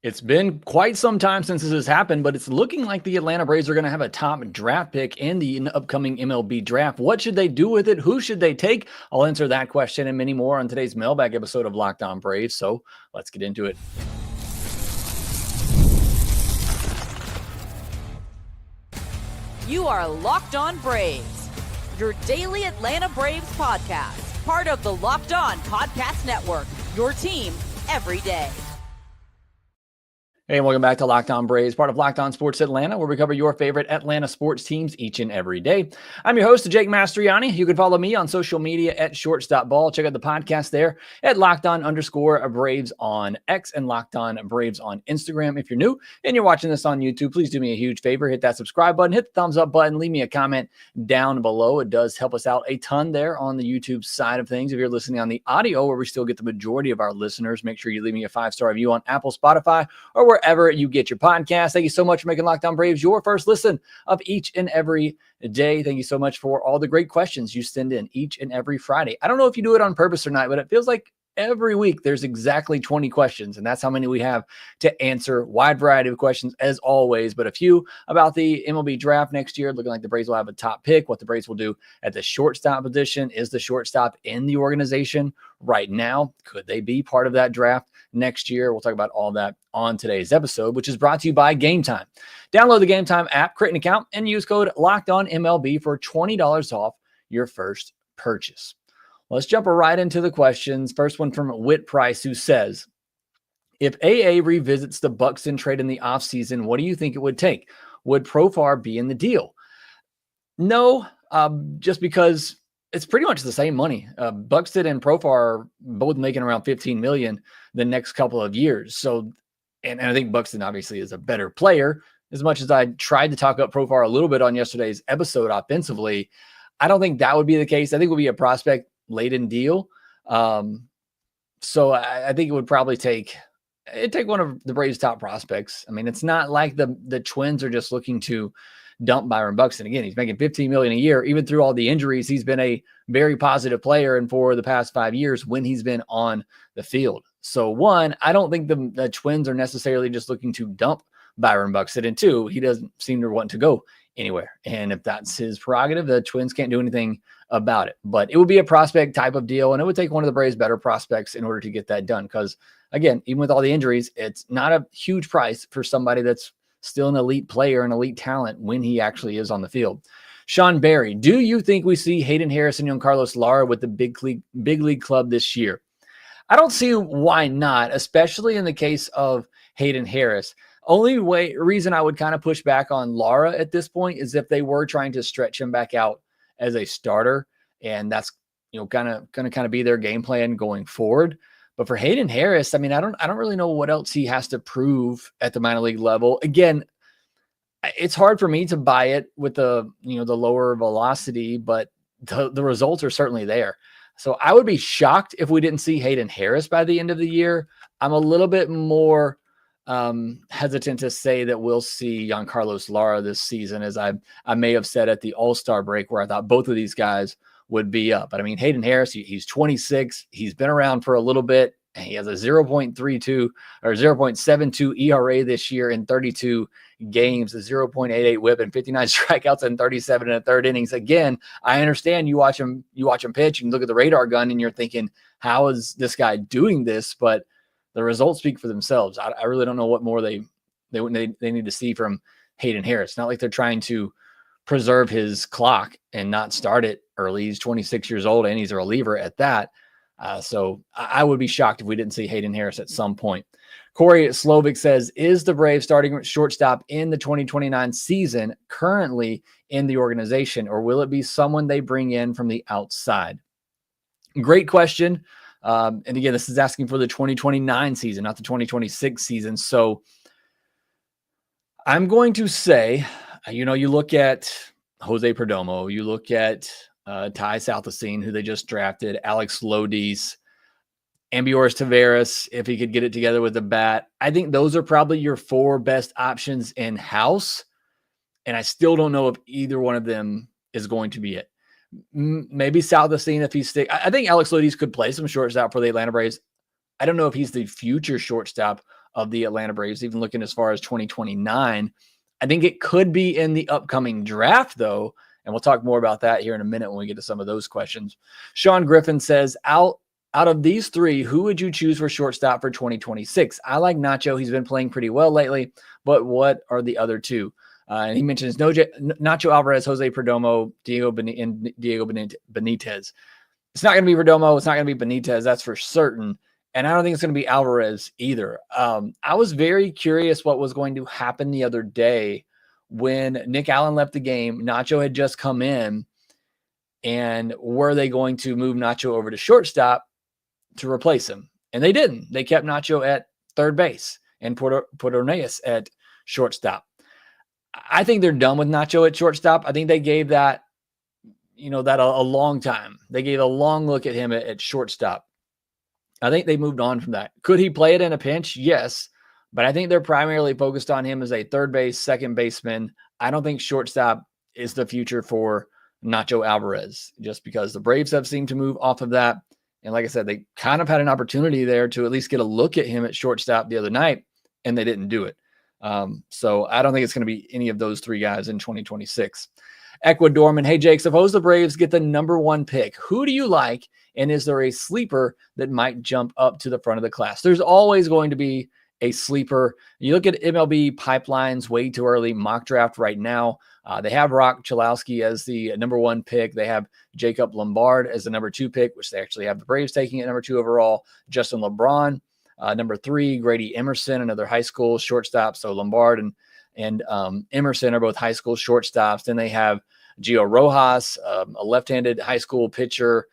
It's been quite some time since this has happened, but it's looking like the Atlanta Braves are going to have a top draft pick in the upcoming MLB draft. What should they do with it? Who should they take? I'll answer that question and many more on today's mailbag episode of Locked On Braves. So let's get into it. You are Locked On Braves, your daily Atlanta Braves podcast, part of the Locked On Podcast Network, your team every day. Hey, and welcome back to Locked On Braves, part of Locked On Sports Atlanta, where we cover your favorite Atlanta sports teams each and every day. I'm your host, Jake Mastriani. You can follow me on social media at shorts.ball. Check out the podcast there at LockedOn_Braves on X and Locked On Braves on Instagram. If you're new and you're watching this on YouTube, please do me a huge favor. Hit that subscribe button, hit the thumbs up button, leave me a comment down below. It does help us out a ton there on the YouTube side of things. If you're listening on the audio, where we still get the majority of our listeners, make sure you leave me a 5-star review on Apple, Spotify, or wherever you get your podcast. Thank you so much for making Locked On Braves your first listen of each and every day. Thank you so much for all the great questions you send in each and every Friday. I don't know if you do it on purpose or not, but it feels like every week there's exactly 20 questions, and that's how many we have to answer. Wide variety of questions as always, but a few about the MLB draft next year. Looking like the Braves will have a top pick. What the Braves will do at the shortstop position. Is the shortstop in the organization right now? Could they be part of that draft next year? We'll talk about all that on today's episode, which is brought to you by GameTime. Download the GameTime app, create an account, and use code LOCKEDONMLB for $20 off your first purchase. Let's jump right into the questions. First one from Whit Price, who says, if AA revisits the Buxton trade in the offseason, what do you think it would take? Would Profar be in the deal? No, just because it's pretty much the same money. Buxton and Profar are both making around $15 million the next couple of years. So, and I think Buxton obviously is a better player. As much as I tried to talk up Profar a little bit on yesterday's episode offensively, I don't think that would be the case. I think it would be a prospect laden deal. So I think it would probably take one of the Braves' top prospects. I mean, it's not like the Twins are just looking to dump Byron Buxton. Again, he's making $15 million a year. Even through all the injuries, he's been a very positive player. And for the past 5 years when he's been on the field. So one, I don't think the Twins are necessarily just looking to dump Byron Buxton. And two, he doesn't seem to want to go anywhere. And if that's his prerogative, the Twins can't do anything about it. But it would be a prospect type of deal, and it would take one of the Braves' better prospects in order to get that done. Because, again, even with all the injuries, it's not a huge price for somebody that's still an elite player and elite talent when he actually is on the field. Sean Barry, do you think we see Hayden Harris and Giancarlo Lara with the big league club this year? I don't see why not, especially in the case of Hayden Harris. Only reason I would kind of push back on Lara at this point is if they were trying to stretch him back out as a starter, and that's going to be their game plan going forward. But for Hayden Harris, I mean, I don't really know what else he has to prove at the minor league level. Again, it's hard for me to buy it with the lower velocity, but the results are certainly there. So I would be shocked if we didn't see Hayden Harris by the end of the year. I'm a little bit more hesitant to say that we'll see Giancarlo Lara this season, as I may have said at the All-Star break, where I thought both of these guys would be up. But I mean, Hayden Harris, he's 26. He's been around for a little bit. He has a 0.32 or 0.72 ERA this year in 32 games, a 0.88 whip, and 59 strikeouts and 37 in the third innings. Again, I understand you watch him pitch and look at the radar gun and you're thinking, how is this guy doing this? But the results speak for themselves. I really don't know what more they need to see from Hayden Harris. Not like they're trying to preserve his clock and not start it early. He's 26 years old and he's a reliever at that. So I would be shocked if we didn't see Hayden Harris at some point. Corey Slovic says, is the Braves starting shortstop in the 2029 season currently in the organization, or will it be someone they bring in from the outside? Great question. And again, this is asking for the 2029 season, not the 2026 season. So I'm going to say, you look at Jose Perdomo, you look at Ty Salthacine, who they just drafted, Alex Lodis, Ambioris Taveras, if he could get it together with the bat. I think those are probably your four best options in-house. And I still don't know if either one of them is going to be it. Maybe Salthacine if he's I think Alex Lodis could play some shortstop for the Atlanta Braves. I don't know if he's the future shortstop of the Atlanta Braves, even looking as far as 2029. I think it could be in the upcoming draft, though, and we'll talk more about that here in a minute when we get to some of those questions. Sean Griffin says, out of these three, who would you choose for shortstop for 2026? I like Nacho. He's been playing pretty well lately, but what are the other two? And he mentions Nacho Alvarez, Jose Perdomo, Diego Benitez. It's not going to be Perdomo. It's not going to be Benitez. That's for certain. And I don't think it's going to be Alvarez either. I was very curious what was going to happen the other day when Nick Allen left the game. Nacho had just come in, and were they going to move Nacho over to shortstop to replace him? And they didn't. They kept Nacho at third base and Portoneas at shortstop. I think they're done with Nacho at shortstop. I think they gave that a long time. They gave a long look at him at shortstop. I think they moved on from that. Could he play it in a pinch? Yes. But I think they're primarily focused on him as a third base, second baseman. I don't think shortstop is the future for Nacho Alvarez, just because the Braves have seemed to move off of that. And like I said, they kind of had an opportunity there to at least get a look at him at shortstop the other night, and they didn't do it. So I don't think it's going to be any of those three guys in 2026. Ecuadorman, hey, Jake, suppose the Braves get the number one pick. Who do you like? And is there a sleeper that might jump up to the front of the class? There's always going to be a sleeper. You look at MLB Pipeline's way too early mock draft right now. They have Rock Chalowski as the number one pick. They have Jacob Lombard as the number two pick, which they actually have the Braves taking at number two overall. Justin LeBron, number three. Grady Emerson, another high school shortstop. So Lombard and Emerson are both high school shortstops. Then they have Gio Rojas, a left-handed high school pitcher.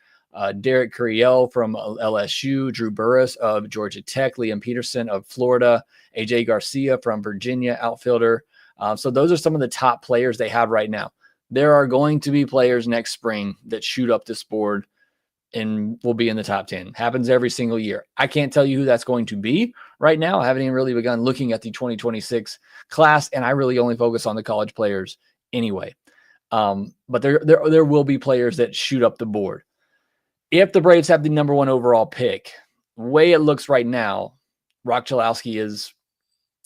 Derek Curiel from LSU, Drew Burris of Georgia Tech, Liam Peterson of Florida, AJ Garcia from Virginia, outfielder. So those are some of the top players they have right now. There are going to be players next spring that shoot up this board and will be in the top 10. Happens every single year. I can't tell you who that's going to be right now. I haven't even really begun looking at the 2026 class, and I really only focus on the college players anyway. But there will be players that shoot up the board. If the Braves have the number one overall pick, the way it looks right now, Rock Chalowski is,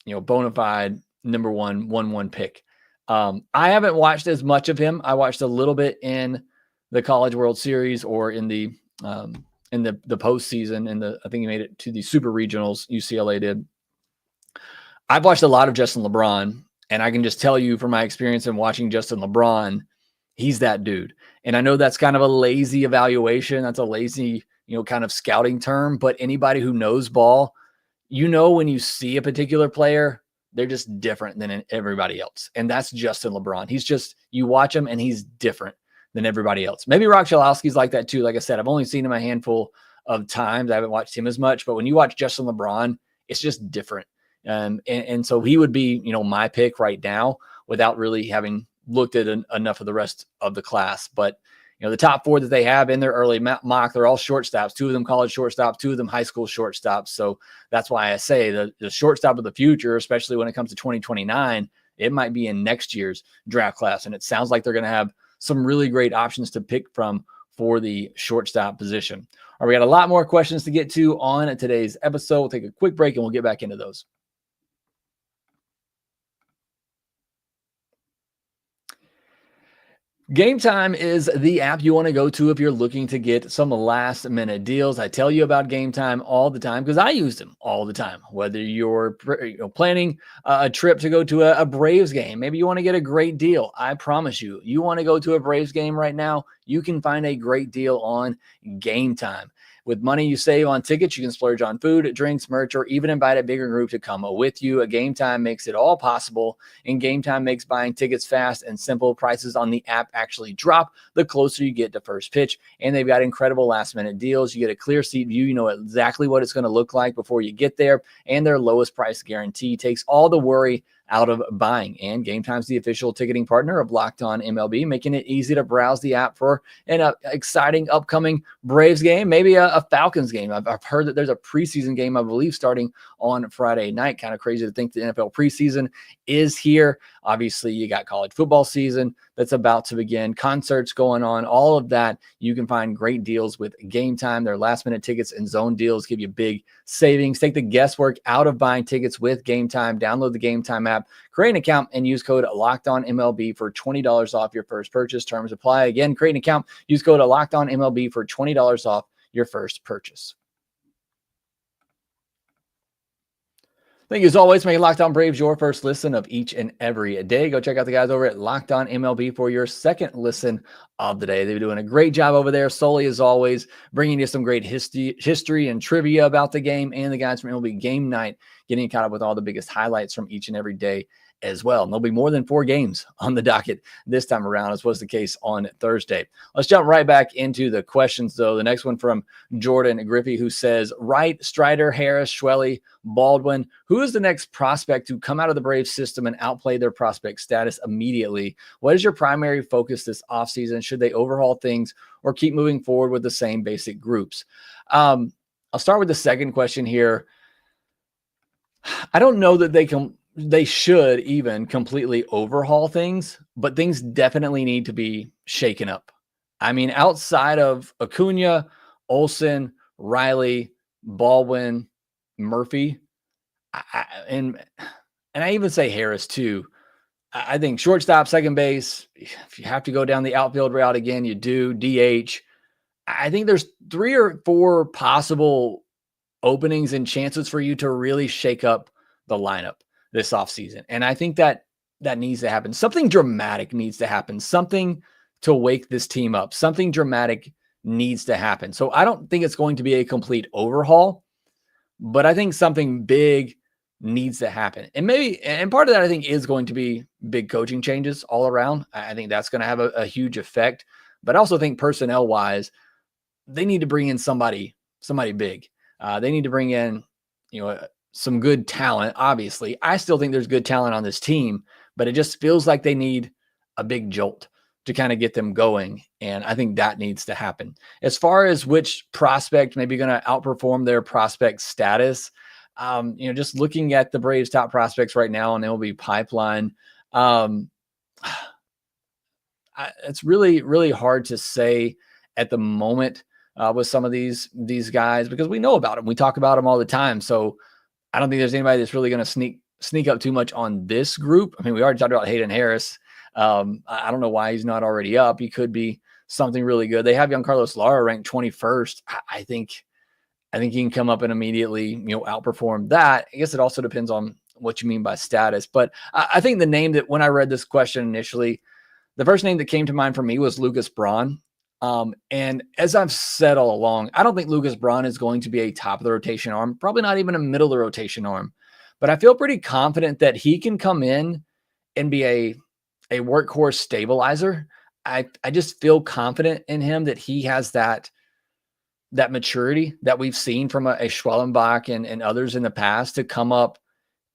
bona fide number 1 pick. I haven't watched as much of him. I watched a little bit in the College World Series or in the postseason. I think he made it to the Super Regionals. UCLA did. I've watched a lot of Justin LeBron, and I can just tell you from my experience in watching Justin LeBron, he's that dude. And I know that's kind of a lazy evaluation. That's a lazy, kind of scouting term. But anybody who knows ball, when you see a particular player, they're just different than everybody else. And that's Justin LeBron. You watch him and he's different than everybody else. Maybe Rock Chalowski's like that too. Like I said, I've only seen him a handful of times. I haven't watched him as much. But when you watch Justin LeBron, it's just different. And so he would be, my pick right now without really having looked at enough of the rest of the class. But the top four that they have in their early mock, they're all shortstops. 2 of them college shortstops, 2 of them high school shortstops. So that's why I say the shortstop of the future, especially when it comes to 2029, it might be in next year's draft class. And it sounds like they're going to have some really great options to pick from for the shortstop position. All right, we got a lot more questions to get to on today's episode. We'll take a quick break and we'll get back into those. GameTime is the app you want to go to if you're looking to get some last minute deals. I tell you about GameTime all the time because I use them all the time. Whether you're planning a trip to go to a Braves game, maybe you want to get a great deal. I promise you want to go to a Braves game right now, you can find a great deal on GameTime. With money you save on tickets, you can splurge on food, drinks, merch, or even invite a bigger group to come with you. GameTime makes it all possible, and GameTime makes buying tickets fast and simple. Prices on the app actually drop the closer you get to first pitch, and they've got incredible last-minute deals. You get a clear seat view. You know exactly what it's going to look like before you get there, and their lowest price guarantee takes all the worry out of buying. And GameTime's the official ticketing partner of Locked On MLB, making it easy to browse the app for an exciting upcoming Braves game, maybe a Falcons game. I've heard that there's a preseason game, I believe, starting on Friday night. Kind of crazy to think the NFL preseason is here. Obviously, you got college football season. that's about to begin, concerts going on, all of that. You can find great deals with Game Time. Their last minute tickets and zone deals give you big savings. Take the guesswork out of buying tickets with Game Time. Download the Game Time app, create an account, and use code LOCKEDONMLB for $20 off your first purchase. Terms apply. Again, create an account, use code LOCKEDONMLB for $20 off your first purchase. Thank you as always for making Locked On Braves your first listen of each and every day. Go check out the guys over at Locked On MLB for your second listen of the day. They're doing a great job over there. Sully, as always, bringing you some great history and trivia about the game, and the guys from MLB Game Night getting caught up with all the biggest highlights from each and every day as well. And there'll be more than 4 games on the docket this time around, as was the case on Thursday. Let's jump right back into the questions, though. The next one from Jordan Griffey, who says, Wright, Strider, Harris, Schwelly, Baldwin, who is the next prospect to come out of the Braves system and outplay their prospect status immediately? What is your primary focus this offseason? Should they overhaul things or keep moving forward with the same basic groups? I'll start with the second question here. I don't know that they should even completely overhaul things, but things definitely need to be shaken up. I mean, outside of Acuna, Olsen, Riley, Baldwin, Murphy, and I even say Harris too. I think shortstop, second base, if you have to go down the outfield route again, you do. DH. I think there's 3 or 4 possible openings and chances for you to really shake up the lineup this offseason. And I think that needs to happen. Something dramatic needs to happen. Something to wake this team up. Something dramatic needs to happen. So I don't think it's going to be a complete overhaul, but I think something big needs to happen. And part of that I think is going to be big coaching changes all around. I think that's going to have a huge effect, but I also think personnel wise, they need to bring in somebody big. They need to bring in, some good talent. Obviously, I still think there's good talent on this team, but it just feels like they need a big jolt to kind of get them going. And I think that needs to happen. As far as which prospect maybe going to outperform their prospect status, just looking at the Braves' top prospects right now on MLB Pipeline, it's really, really hard to say at the moment with some of these guys, because we know about them. We talk about them all the time. So I don't think there's anybody that's really going to sneak up too much on this group. I mean, we already talked about Hayden Harris. I don't know why he's not already up. He could be something really good. They have Giancarlo Lara ranked 21st. I think he can come up and immediately, outperform that. I guess it also depends on what you mean by status. But I think the name that when I read this question initially, the first name that came to mind for me was Lucas Braun. And as I've said all along, I don't think Lucas Braun is going to be a top of the rotation arm, probably not even a middle of the rotation arm, but I feel pretty confident that he can come in and be a workhorse stabilizer. I just feel confident in him that he has that maturity that we've seen from a Schwellenbach and others in the past to come up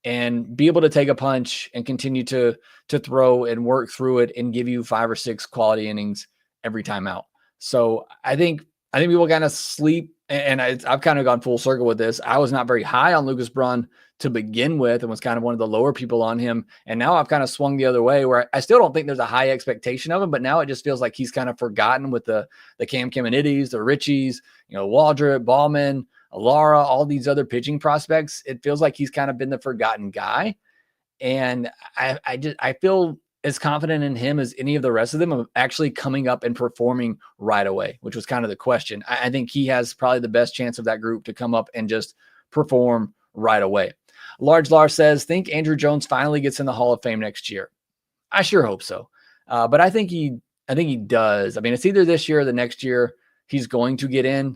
and be able to take a punch and continue to throw and work through it and give you 5 or 6 quality innings every time out. So I think people kind of sleep, and I've kind of gone full circle with this. I was not very high on Lucas Braun to begin with and was kind of one of the lower people on him. And now I've kind of swung the other way where I still don't think there's a high expectation of him, but now it just feels like he's kind of forgotten with the Cam Caminittis, the Richies, Waldrop, Ballman, Lara, all these other pitching prospects. It feels like he's kind of been the forgotten guy. And I feel as confident in him as any of the rest of them of actually coming up and performing right away, which was kind of the question. I think he has probably the best chance of that group to come up and just perform right away. Large Lars says, think Andrew Jones finally gets in the Hall of Fame next year. I sure hope so. But I think he does. I mean, it's either this year or the next year he's going to get in,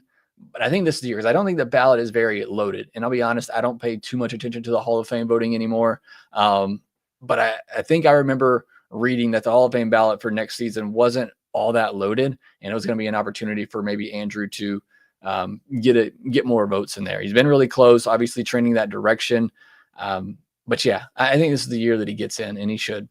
but I think this is the year, because I don't think the ballot is very loaded. And I'll be honest, I don't pay too much attention to the Hall of Fame voting anymore. But I think I remember reading that the Hall of Fame ballot for next season wasn't all that loaded, and it was going to be an opportunity for maybe Andrew to get more votes in there. He's been really close, obviously trending that direction. But yeah, I think this is the year that he gets in, and he should.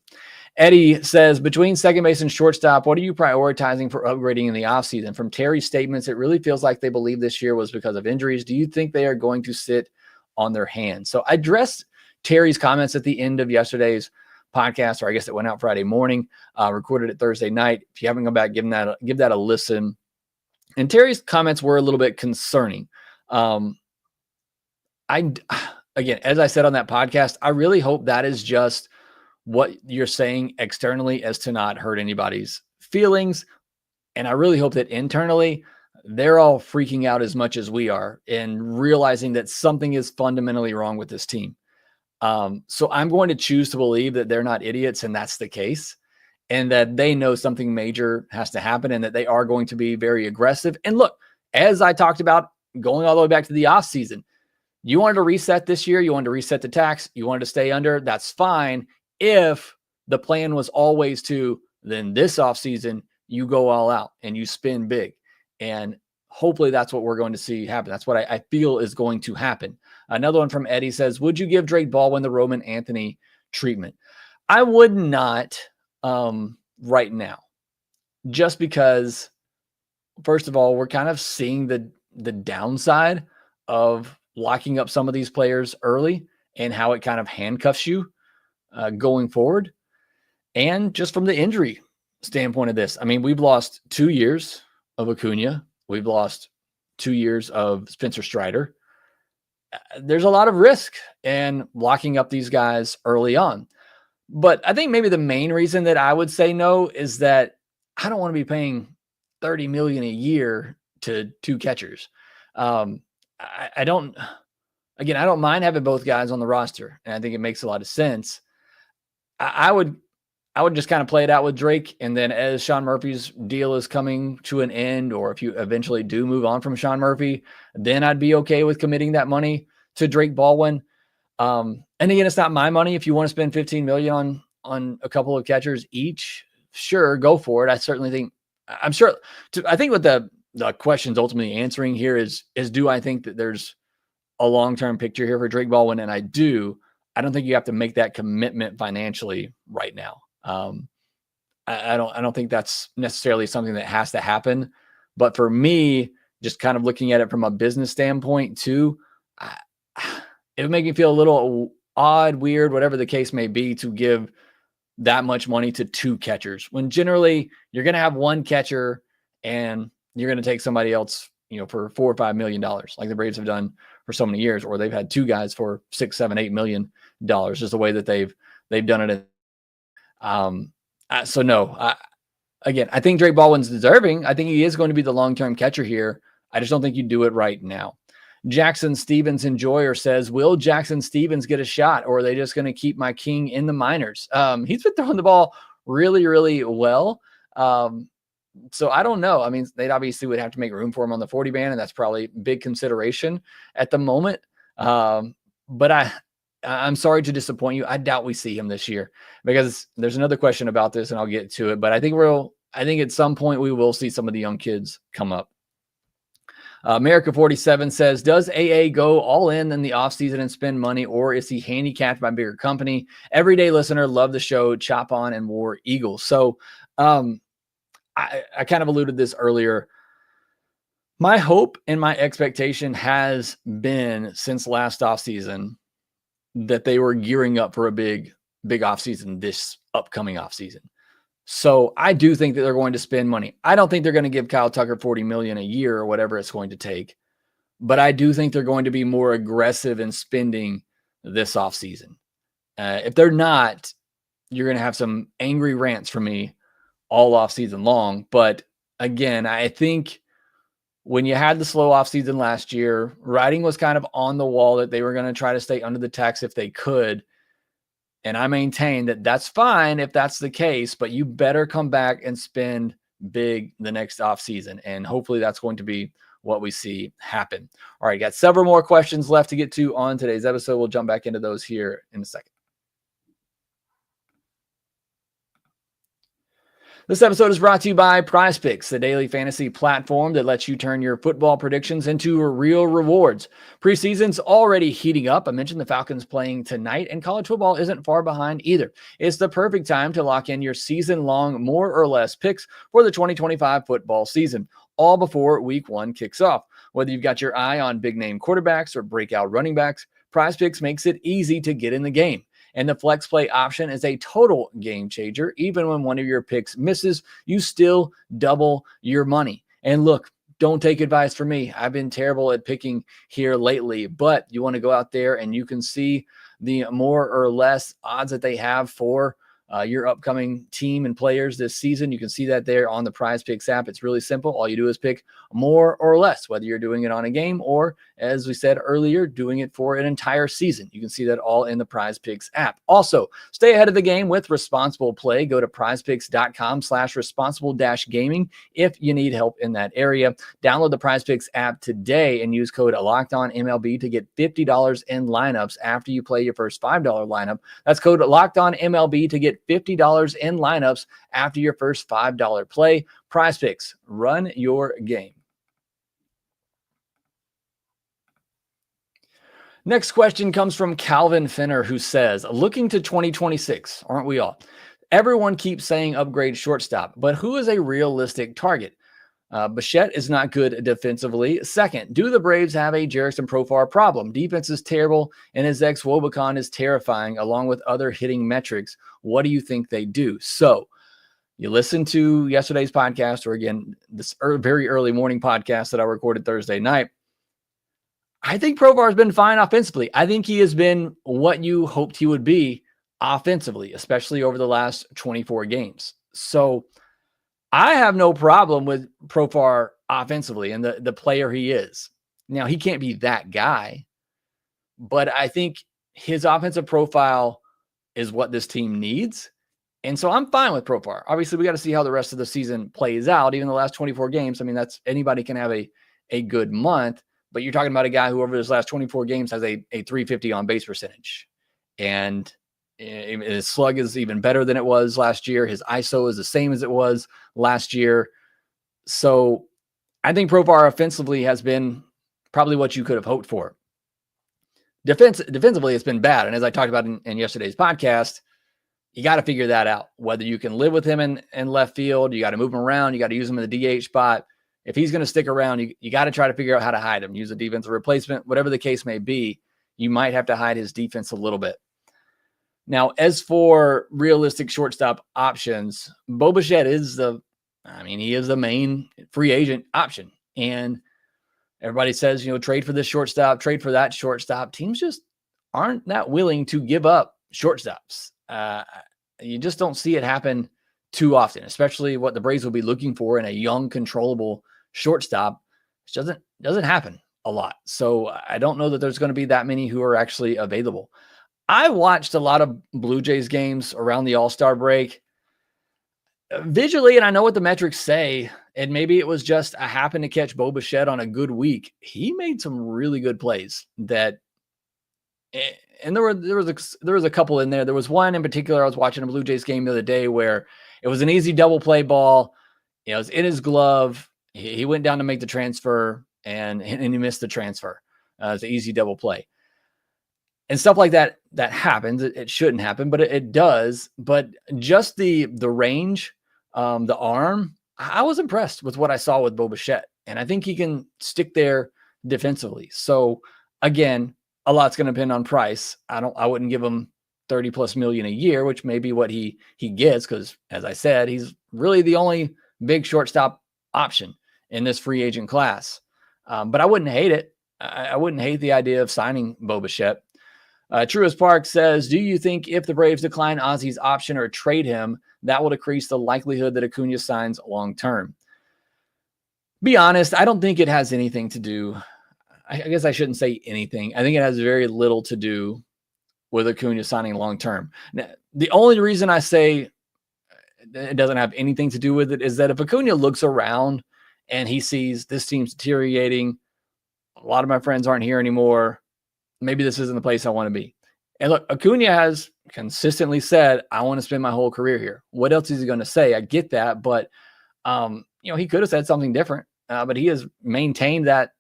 Eddie says, between second base and shortstop, what are you prioritizing for upgrading in the offseason? From Terry's statements, it really feels like they believe this year was because of injuries. Do you think they are going to sit on their hands? So I addressed Terry's comments at the end of yesterday's podcast, or I guess it went out Friday morning, recorded it Thursday night. If you haven't come back, give that a listen. And Terry's comments were a little bit concerning. Again, as I said on that podcast, I really hope that is just what you're saying externally as to not hurt anybody's feelings. And I really hope that internally they're all freaking out as much as we are and realizing that something is fundamentally wrong with this team. So I'm going to choose to believe that they're not idiots and that's the case, and that they know something major has to happen and that they are going to be very aggressive. And look, as I talked about going all the way back to the offseason, you wanted to reset this year, you wanted to reset the tax, you wanted to stay under, that's fine. If the plan was always to, then this offseason, you go all out and you spin big. And hopefully that's what we're going to see happen. That's what I feel is going to happen. Another one from Eddie says, would you give Drake Baldwin the Roman Anthony treatment? I would not right now, just because, first of all, we're kind of seeing the downside of locking up some of these players early and how it kind of handcuffs you going forward. And just from the injury standpoint of this, I mean, we've lost 2 years of Acuna. We've lost 2 years of Spencer Strider. There's a lot of risk in locking up these guys early on. But I think maybe the main reason that I would say no is that I don't want to be paying $30 million a year to 2 catchers. I don't mind having both guys on the roster, and I think it makes a lot of sense. I would just kind of play it out with Drake, and then as Sean Murphy's deal is coming to an end, or if you eventually do move on from Sean Murphy, then I'd be okay with committing that money to Drake Baldwin. And again, it's not my money. If you want to spend $15 million on a couple of catchers each, sure, go for it. I certainly think, I think what the question's ultimately answering here is do I think that there's a long-term picture here for Drake Baldwin? And I do. I don't think you have to make that commitment financially right now. I don't think that's necessarily something that has to happen. But for me, just kind of looking at it from a business standpoint too, it would make me feel a little odd, weird, whatever the case may be, to give that much money to 2 catchers when generally you're going to have 1 catcher and you're going to take somebody else, for $4 or $5 million, like the Braves have done for so many years, or they've had 2 guys for $6, $7, $8 million, just the way that they've done it. So no, again, I think Drake Baldwin's deserving. I think he is going to be the long-term catcher here. I just don't think you do it right now. Jackson Stevens Enjoyer says, will Jackson Stevens get a shot, or are they just going to keep my king in the minors? He's been throwing the ball really, really well. So I don't know. I mean, they'd obviously would have to make room for him on the 40 band, and that's probably a big consideration at the moment. But I'm sorry to disappoint you. I doubt we see him this year, because there's another question about this, and I'll get to it. But I think at some point we will see some of the young kids come up. America 47 says, does AA go all in the offseason and spend money, or is he handicapped by bigger company? Everyday listener, love the show, chop on and War Eagles. So I kind of alluded this earlier. My hope and my expectation has been since last offseason that they were gearing up for a big offseason this upcoming offseason. So I do think that they're going to spend money. I don't think they're going to give Kyle Tucker $40 million a year or whatever it's going to take, but I do think they're going to be more aggressive in spending this offseason. If they're not, you're going to have some angry rants from me all offseason long. But again, I think when you had the slow offseason last year, writing was kind of on the wall that they were going to try to stay under the tax if they could. And I maintain that that's fine if that's the case, but you better come back and spend big the next offseason. And hopefully that's going to be what we see happen. All right, got several more questions left to get to on today's episode. We'll jump back into those here in a second. This episode is brought to you by PrizePicks, the daily fantasy platform that lets you turn your football predictions into real rewards. Preseason's already heating up. I mentioned the Falcons playing tonight, and college football isn't far behind either. It's the perfect time to lock in your season-long, more or less picks for the 2025 football season, all before Week 1 kicks off. Whether you've got your eye on big-name quarterbacks or breakout running backs, PrizePicks makes it easy to get in the game. And the flex play option is a total game changer. Even when one of your picks misses, you still double your money. And look, don't take advice from me. I've been terrible at picking here lately, but you want to go out there and you can see the more or less odds that they have for your upcoming team and players this season. You can see that there on the PrizePicks app. It's really simple. All you do is pick more or less, whether you're doing it on a game or, as we said earlier, doing it for an entire season. You can see that all in the PrizePicks app. Also, stay ahead of the game with responsible play. Go to prizepicks.com/responsible-gaming if you need help in that area. Download the PrizePicks app today and use code LOCKEDONMLB to get $50 in lineups after you play your first $5 lineup. That's code LOCKEDONMLB to get $50 in lineups after your first $5 play. PrizePicks, run your game. Next question comes from Calvin Finner, who says, looking to 2026, aren't we all? Everyone keeps saying upgrade shortstop, but who is a realistic target? Bichette is not good defensively. Second, do the Braves have a Jerickson Profar problem? Defense is terrible, and his ex-Wobicon is terrifying, along with other hitting metrics. What do you think they do? So you listen to yesterday's podcast, or again, this very early morning podcast that I recorded Thursday night. I think Profar has been fine offensively. I think he has been what you hoped he would be offensively, especially over the last 24 games. So I have no problem with Profar offensively and the player he is. Now, he can't be that guy, but I think his offensive profile is what this team needs. And so I'm fine with Profar. Obviously, we got to see how the rest of the season plays out. Even the last 24 games, I mean, that's anybody can have a good month, but you're talking about a guy who over his last 24 games has a 350 on base percentage. And his slug is even better than it was last year. His ISO is the same as it was last year. So I think Profar offensively has been probably what you could have hoped for. Defensively, it's been bad. And as I talked about in yesterday's podcast, you got to figure that out. Whether you can live with him in left field, you got to move him around, you got to use him in the DH spot. If he's going to stick around, you got to try to figure out how to hide him. Use a defensive replacement, whatever the case may be. You might have to hide his defense a little bit. Now, as for realistic shortstop options, Bo Bichette is he is the main free agent option. And everybody says, trade for this shortstop, trade for that shortstop. Teams just aren't that willing to give up shortstops. You just don't see it happen too often, especially what the Braves will be looking for in a young, controllable shortstop, which doesn't happen a lot. So I don't know that there's going to be that many who are actually available. I watched a lot of Blue Jays games around the All-Star break visually, and I know what the metrics say, and maybe it was just I happened to catch Bo Bichette on a good week. He made some really good plays and there was a couple in there. There was one in particular. I was watching a Blue Jays game the other day where it was an easy double play ball. It was in his glove. He went down to make the transfer and he missed the transfer. It's an easy double play. And stuff like that happens. It shouldn't happen, but it does. But just the range, the arm, I was impressed with what I saw with Bo Bichette. And I think he can stick there defensively. So again, a lot's going to depend on price. I wouldn't give him 30 plus million a year, which may be what he gets. Cause as I said, he's really the only big shortstop option in this free agent class. But I wouldn't hate it. I wouldn't hate the idea of signing Bo Bichette. Truist Park says, do you think if the Braves decline Ozzy's option or trade him, that will decrease the likelihood that Acuna signs long-term? Be honest, I don't think it has anything to do. I guess I shouldn't say anything. I think it has very little to do with Acuna signing long-term. Now, the only reason I say it doesn't have anything to do with it is that if Acuna looks around and he sees this team's deteriorating, a lot of my friends aren't here anymore, maybe this isn't the place I want to be. And look, Acuna has consistently said, I want to spend my whole career here. What else is he going to say? I get that, but he could have said something different, but he has maintained that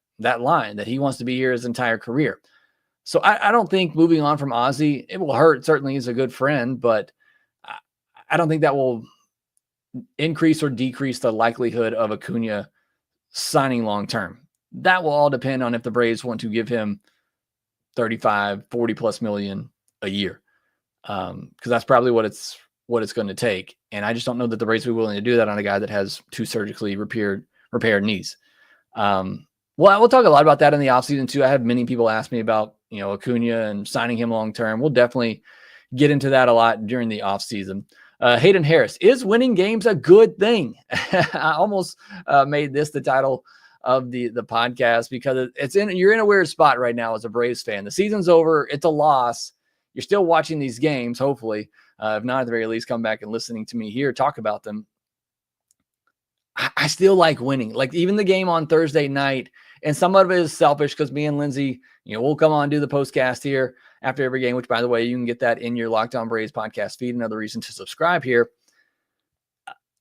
line that he wants to be here his entire career. So I don't think moving on from Ozzy, it will hurt. Certainly he's a good friend, but I don't think that will increase or decrease the likelihood of Acuna signing long-term. That will all depend on if the Braves want to give him 35, 40 plus million a year. because that's probably what it's going to take. And I just don't know that the Braves will be willing to do that on a guy that has 2 surgically repaired knees. Well, we'll talk a lot about that in the offseason too. I have many people ask me about, Acuna and signing him long-term. We'll definitely get into that a lot during the offseason. Hayden Harris, is winning games a good thing? I almost made this the title of the podcast because you're in a weird spot right now as a Braves fan. The season's over. It's a loss. You're still watching these games, hopefully. If not, at the very least, come back and listening to me here talk about them. I still like winning. Like even the game on Thursday night, and some of it is selfish because me and Lindsay, we'll come on and do the postcast here after every game, which by the way, you can get that in your Locked On Braves podcast feed. Another reason to subscribe here.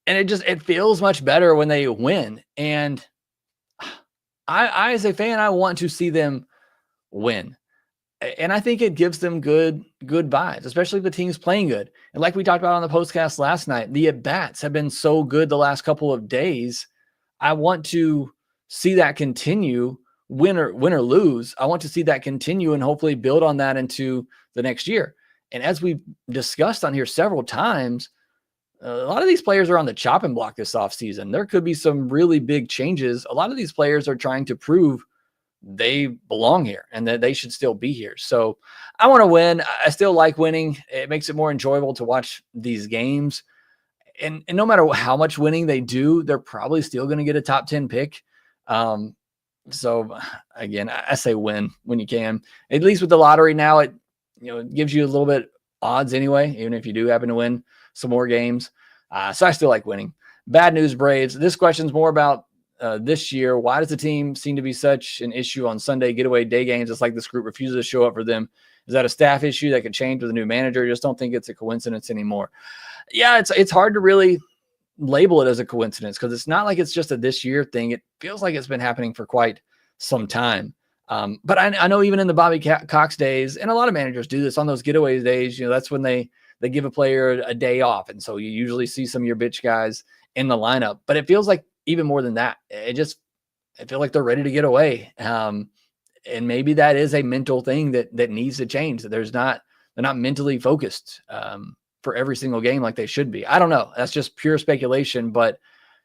And it feels much better when they win. And I as a fan, I want to see them win. And I think it gives them good vibes, especially if the team's playing good. And like we talked about on the postcast last night, the at-bats have been so good the last couple of days. I want to see that continue, win or lose. I want to see that continue and hopefully build on that into the next year. And as we've discussed on here several times, a lot of these players are on the chopping block this offseason. There could be some really big changes. A lot of these players are trying to prove they belong here and that they should still be here. So I want to win. I still like winning. It makes it more enjoyable to watch these games. And no matter how much winning they do, they're probably still going to get a top 10 pick. So again, I say win when you can. At least with the lottery now, it gives you a little bit odds anyway, even if you do happen to win some more games. So I still like winning. Bad news, Braves. This question's more about this year. Why does the team seem to be such an issue on Sunday getaway day games? It's like this group refuses to show up for them. Is that a staff issue that could change with a new manager? Just don't think it's a coincidence anymore. Yeah, it's hard to really label it as a coincidence because it's not like it's just a this year thing. It feels like it's been happening for quite some time. But I know even in the Bobby Cox days, and a lot of managers do this on those getaway days, that's when they give a player a day off. And so you usually see some of your bitch guys in the lineup, but it feels like even more than that, I feel like they're ready to get away. And maybe that is a mental thing that needs to change, that they're not mentally focused for every single game like they should be. I don't know. That's just pure speculation, but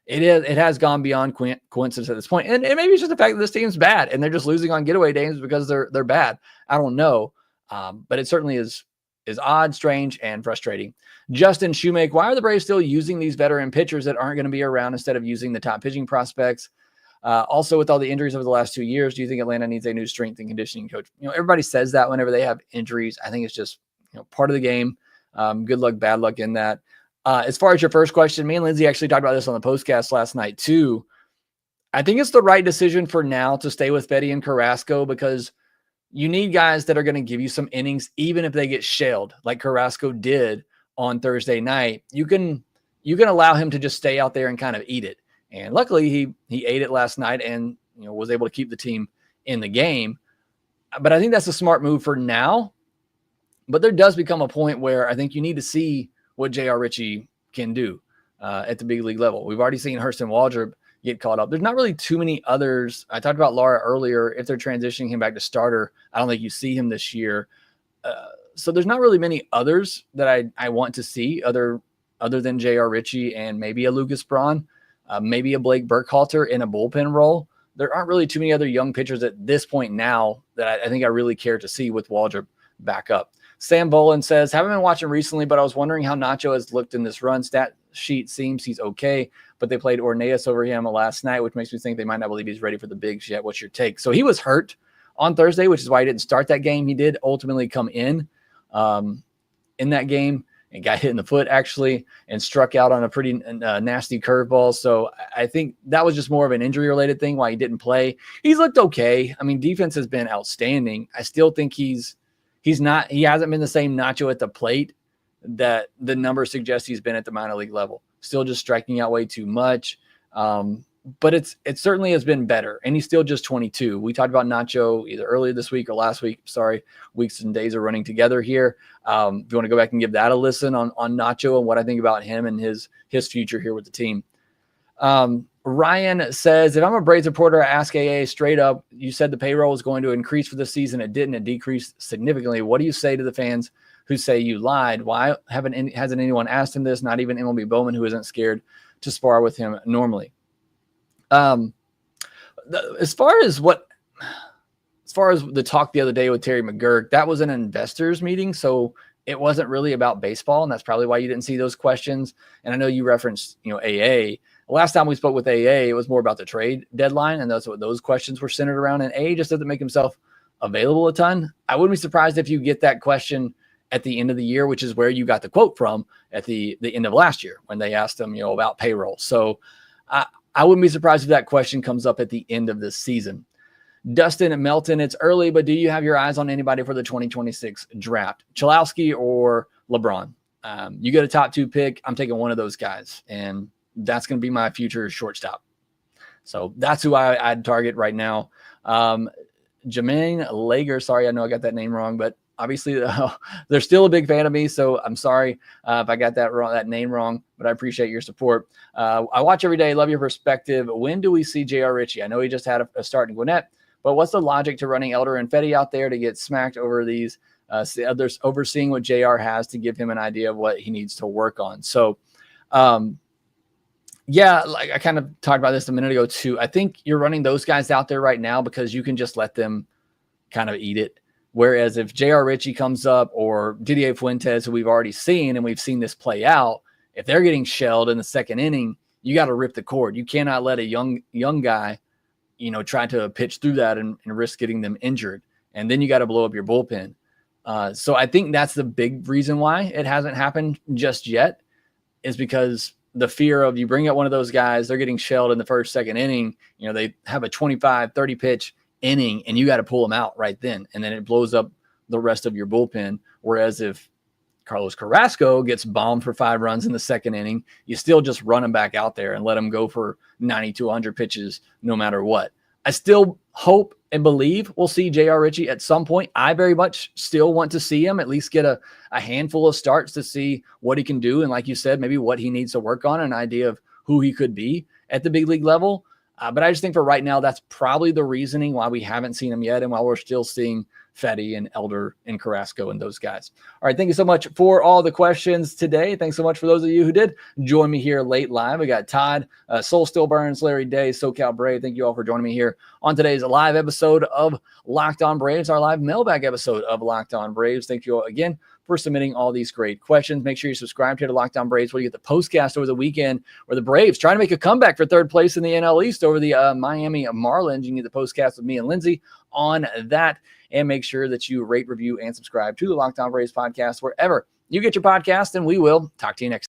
it has gone beyond coincidence at this point. And maybe it's just the fact that this team's bad and they're just losing on getaway games because they're bad. I don't know. But it certainly is odd, strange, and frustrating. Justin Shoemake, why are the Braves still using these veteran pitchers that aren't going to be around instead of using the top pitching prospects? Also, with all the injuries over the last 2 years, do you think Atlanta needs a new strength and conditioning coach? Everybody says that whenever they have injuries. I think it's just part of the game. Good luck, bad luck in that. As far as your first question, me and Lindsay actually talked about this on the postcast last night too. I think it's the right decision for now to stay with Fedde and Carrasco because you need guys that are going to give you some innings, even if they get shelled like Carrasco did on Thursday night. You can allow him to just stay out there and kind of eat it. And luckily he ate it last night and was able to keep the team in the game. But I think that's a smart move for now. But there does become a point where I think you need to see what J.R. Ritchie can do at the big league level. We've already seen Hurston Waldrop get caught up. There's not really too many others. I talked about Lara earlier. If they're transitioning him back to starter, I don't think you see him this year. So there's not really many others that I want to see other than J.R. Ritchie and maybe a Lucas Braun, maybe a Blake Burkhalter in a bullpen role. There aren't really too many other young pitchers at this point now that I think I really care to see with Waldrop back up. Sam Bolin says, haven't been watching recently, but I was wondering how Nacho has looked in this run. Stat sheet seems he's okay, but they played Orneas over him last night, which makes me think they might not believe he's ready for the bigs yet. What's your take? So he was hurt on Thursday, which is why he didn't start that game. He did ultimately come in that game and got hit in the foot actually and struck out on a pretty nasty curveball. So I think that was just more of an injury related thing why he didn't play. He's looked okay. I mean, defense has been outstanding. I still think he hasn't been the same Nacho at the plate that the numbers suggest he's been at the minor league level. Still just striking out way too much. But it certainly has been better. And he's still just 22. We talked about Nacho either earlier this week or last week. Sorry, weeks and days are running together here. If you want to go back and give that a listen on Nacho and what I think about him and his future here with the team. Ryan says, if I'm a Braves reporter, I ask AA straight up, you said the payroll was going to increase for this season. It didn't. It decreased significantly. What do you say to the fans who say you lied. Why hasn't anyone asked him this? Not even MLB Bowman, who isn't scared to spar with him normally. As far as the talk the other day with Terry McGurk, that was an investors meeting, so it wasn't really about baseball, and that's probably why you didn't see those questions. And I know you referenced, AA. Last time we spoke with AA, it was more about the trade deadline, and that's what those questions were centered around. And AA just doesn't make himself available a ton. I wouldn't be surprised if you get that question at the end of the year, which is where you got the quote from at the end of last year when they asked him, about payroll. So I wouldn't be surprised if that question comes up at the end of this season. Dustin and Melton, it's early, but do you have your eyes on anybody for the 2026 draft? Chalowski or LeBron? You get a top 2 pick, I'm taking one of those guys, and that's going to be my future shortstop. So that's who I'd target right now. Jermaine Lager, sorry, I know I got that name wrong, but obviously they're still a big fan of me, so I'm sorry if I got that name wrong, but I appreciate your support. I watch every day, love your perspective. When do we see J.R. Ritchie? I know he just had a start in Gwinnett, but what's the logic to running Elder and Fetty out there to get smacked over these others, overseeing what JR has to give him an idea of what he needs to work on? So, yeah, like I kind of talked about this a minute ago too. I think you're running those guys out there right now because you can just let them kind of eat it. Whereas if J.R. Ritchie comes up or Didier Fuentes, who we've already seen and we've seen this play out, if they're getting shelled in the second inning, you got to rip the cord. You cannot let a young guy, try to pitch through that and risk getting them injured. And then you got to blow up your bullpen. So I think that's the big reason why it hasn't happened just yet, is because the fear of you bring up one of those guys, they're getting shelled in the first, second inning. They have a 25, 30 pitch inning and you got to pull them out right then. And then it blows up the rest of your bullpen. Whereas if Carlos Carrasco gets bombed for 5 runs in the second inning, you still just run him back out there and let him go for 90 to 100 pitches no matter what. I still hope and believe we'll see J.R. Ritchie at some point. I very much still want to see him at least get a handful of starts to see what he can do. And like you said, maybe what he needs to work on, an idea of who he could be at the big league level. But I just think for right now, that's probably the reasoning why we haven't seen him yet. And while we're still seeing Fetty and Elder and Carrasco and those guys. All right. Thank you so much for all the questions today. Thanks so much for those of you who did join me here late live. We got Todd, Soul Still Burns, Larry Day, SoCal Brave. Thank you all for joining me here on today's live episode of Locked On Braves, our live mailbag episode of Locked On Braves. Thank you all again for submitting all these great questions. Make sure you subscribe here to Locked On Braves, where you get the postcast over the weekend where the Braves trying to make a comeback for third place in the NL East over the Miami Marlins. You can get the postcast with me and Lindsay on that. And make sure that you rate, review, and subscribe to the Locked On Braves podcast wherever you get your podcast. And we will talk to you next time.